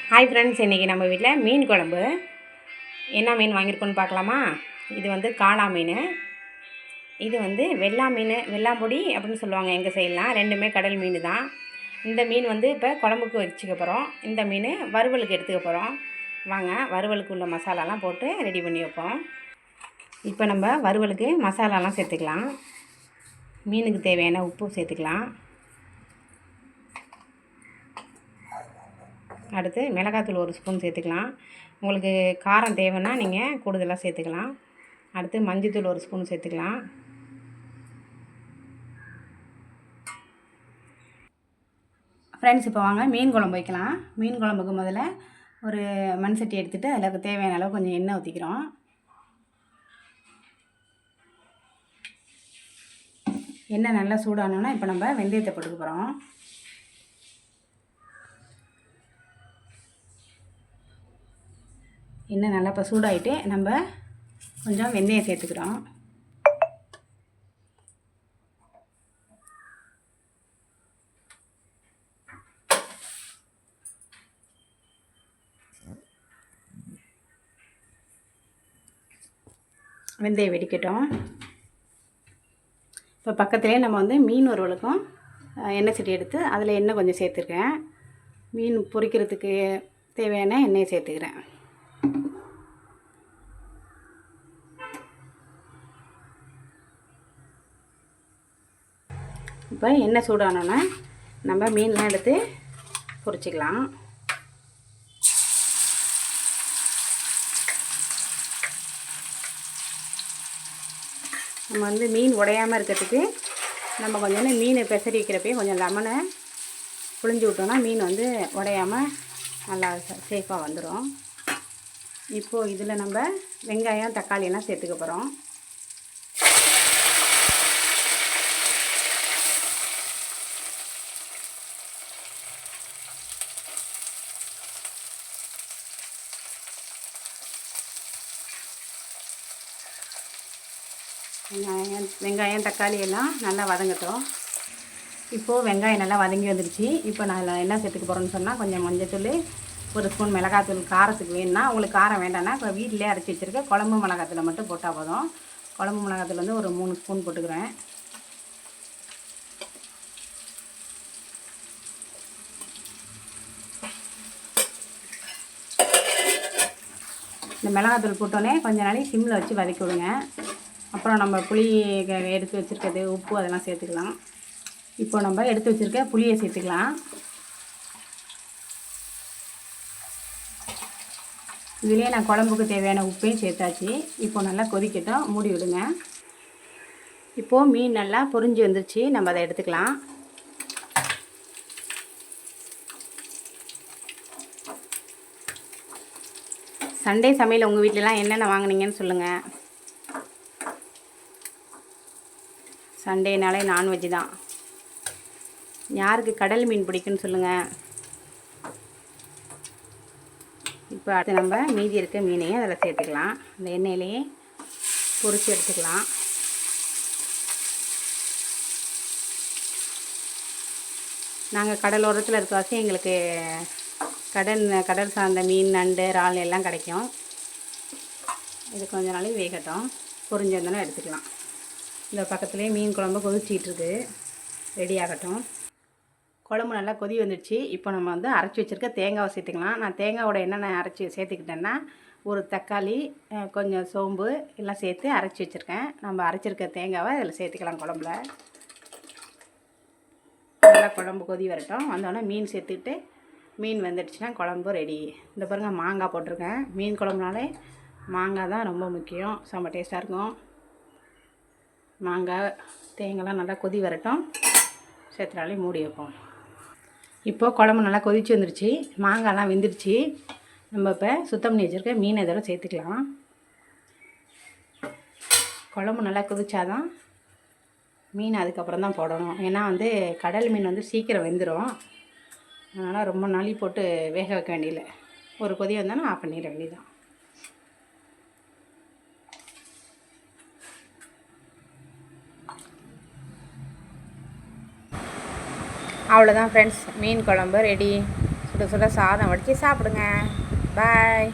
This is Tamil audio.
ஹாய் ஃப்ரெண்ட்ஸ், இன்றைக்கி நம்ம வீட்டில் மீன் குழம்பு. என்ன மீன் வாங்கியிருக்கோன்னு பார்க்கலாமா? இது வந்து காளா மீன். இது வந்து வெள்ளா மீன், வெள்ளாம்பொடி அப்படின்னு சொல்லுவாங்க எங்கள் சைட்லாம். ரெண்டுமே கடல் மீன் தான். இந்த மீன் வந்து இப்போ குழம்புக்கு வச்சுக்க போகிறோம். இந்த மீன் வறுவலுக்கு எடுத்துக்க போகிறோம். வாங்க, வறுவலுக்கு உள்ள மசாலாலாம் போட்டு ரெடி பண்ணி வைப்போம். இப்போ நம்ம வறுவலுக்கு மசாலாலாம் சேர்த்துக்கலாம். மீனுக்கு தேவையான உப்பு சேர்த்துக்கலாம். அடுத்து மிளகாத்தூள் 1 ஸ்பூன் சேர்த்துக்கலாம். உங்களுக்கு காரம் தேவைன்னா நீங்கள் கூடுதலாக சேர்த்துக்கலாம். அடுத்து மஞ்சள்தூள் 1 ஸ்பூன் சேர்த்துக்கலாம். ஃப்ரெண்ட்ஸ், இப்போ வாங்க மீன் குழம்பு வைக்கலாம். மீன் குழம்புக்கு முதல்ல ஒரு மண் சட்டி எடுத்துகிட்டு அதில் தேவையான அளவு கொஞ்சம் எண்ணெய் ஊற்றிக்கிறோம். எண்ணெய் நல்லா சூடானோன்னா இப்போ நம்ம வெந்தயத்தை போட்டுக்க போகிறோம். எண்ணெய் நல்லா இப்போ சூடாகிட்டு நம்ம கொஞ்சம் வெந்தயம் சேர்த்துக்கிறோம். வெந்தயம் வெடிக்கட்டும். இப்போ பக்கத்துலேயே நம்ம வந்து மீன் வறுவலுக்கும் எண்ணெய் சட்டி எடுத்து அதில் எண்ணெய் கொஞ்சம் சேர்த்துருக்கேன். மீன் பொரிக்கிறதுக்கு தேவையான எண்ணெயை சேர்த்துக்கிறேன். இப்போ எண்ணெய் சூடானோன்னா நம்ம மீன்லாம் எடுத்து பொரிச்சிக்கலாம். நம்ம வந்து மீன் உடையாமல் இருக்கிறதுக்கு நம்ம கொஞ்சம் மீன் பெசரி வைக்கிறப்பே கொஞ்சம் லெமனை புழிஞ்சு விட்டோன்னா மீன் வந்து உடையாமல் நல்லா சேஃபாக வந்துடும். இப்போது இதில் நம்ம வெங்காயம் தக்காளியெல்லாம் சேர்த்துக்க போகிறோம். வெங்காயம் தக்காளி எல்லாம் நல்லா வதங்கட்டும். இப்போது வெங்காயம் நல்லா வதங்கி வந்துடுச்சு. இப்போ நான் என்ன சேர்த்துக்க போகிறேன்னு சொன்னால் கொஞ்சம் மஞ்சள்தூள், 1 ஸ்பூன் மிளகாத்தூள். காரத்துக்கு வேணும்னா, உங்களுக்கு காரம் வேண்டாம்னா இப்போ வீட்டிலே அரைச்சி வச்சுருக்க குழம்பு மிளகாத்தூளை மட்டும் போட்டால் போதும். குழம்பு மிளகாத்தூள் வந்து ஒரு 3 ஸ்பூன் போட்டுக்கிறேன். இந்த மிளகாத்தூள் போட்டோன்னே கொஞ்ச நாளைக்கு சிம்மில் வச்சு வதக்கி விடுங்க. அப்புறம் நம்ம புளி எடுத்து வச்சுருக்கிறது, உப்பு அதெல்லாம் சேர்த்துக்கலாம். இப்போ நம்ம எடுத்து வச்சுருக்க புளியை சேர்த்துக்கலாம். இதுலேயே நான் குழம்புக்கு தேவையான உப்பையும் சேர்த்தாச்சு. இப்போ நல்லா கொதிக்கட்டும், மூடி விடுங்க. இப்போது மீன் நல்லா பொரிஞ்சு வந்துருச்சு, நம்ம அதை எடுத்துக்கலாம். சண்டே சமையல் உங்கள் வீட்டிலலாம் என்னென்ன வாங்கினீங்கன்னு சொல்லுங்கள். சண்டேனாலே நான்வெஜ் தான். யாருக்கு கடல் மீன் பிடிக்குன்னு சொல்லுங்கள். இப்போ அடுத்து நம்ம மீதி இருக்க மீனையும் அதில் சேர்த்துக்கலாம். அந்த எண்ணெயிலேயே பொரிச்சு எடுத்துக்கலாம். நாங்கள் கடலோரத்தில் இருக்கவாசி எங்களுக்கு கடல் சார்ந்த மீன், நண்டு, இறால் எல்லாம் கிடைக்கும். இது கொஞ்ச நாளைக்கு வேகட்டும், பொரிஞ்சு வந்தோன்னா எடுத்துக்கலாம். இந்த பக்கத்துலேயே மீன் குழம்பு கொதிச்சிட்ருக்கு, ரெடி ஆகட்டும். குழம்பு நல்லா கொதி வந்துடுச்சு. இப்போ நம்ம வந்து அரைச்சி வச்சுருக்க தேங்காவை சேர்த்துக்கலாம். நான் தேங்காவோட என்னென்ன அரைச்சி சேர்த்துக்கிட்டேன்னா, ஒரு தக்காளி, கொஞ்சம் சோம்பு எல்லாம் சேர்த்து அரைச்சி வச்சுருக்கேன். நம்ம அரைச்சிருக்க தேங்காவை இதில் சேர்த்துக்கலாம் குழம்புல. நல்லா குழம்பு கொதி வரட்டும். வந்தோடனே மீன் சேர்த்துக்கிட்டு மீன் வெந்துடுச்சுன்னா குழம்பு ரெடி. இந்த பாருங்கள், மாங்காய் போட்டிருக்கேன். மீன் குழம்புனாலே மாங்காய் தான் ரொம்ப முக்கியம், செம்ம டேஸ்ட்டாக இருக்கும். மாங்காய் தேங்காய்லாம் நல்லா கொதி வரட்டும், சேர்த்துனாலே மூடி வைப்போம். இப்போது குழம்பு நல்லா கொதிச்சு வந்துருச்சு, மாங்காய்லாம் வெந்துருச்சு. நம்ம இப்போ சுத்தம் பண்ணி வச்சுருக்க மீன் இதோட சேர்த்துக்கலாம். குழம்பு நல்லா கொதிச்சாதான் மீன் அதுக்கப்புறம் தான் போடணும். ஏன்னா வந்து கடல் மீன் வந்து சீக்கிரம் வெந்துடும். அதனால் ரொம்ப நாளி போட்டு வேக வைக்க வேண்டியதில்லை. ஒரு கொதி வந்தோன்னா ஆஃப் பண்ணிட வேண்டியதான். அவ்வளோதான் ஃப்ரெண்ட்ஸ், மீன் குழம்பு ரெடி. சுட சுட சாதம் வடித்து சாப்பிடுங்க. பாய்.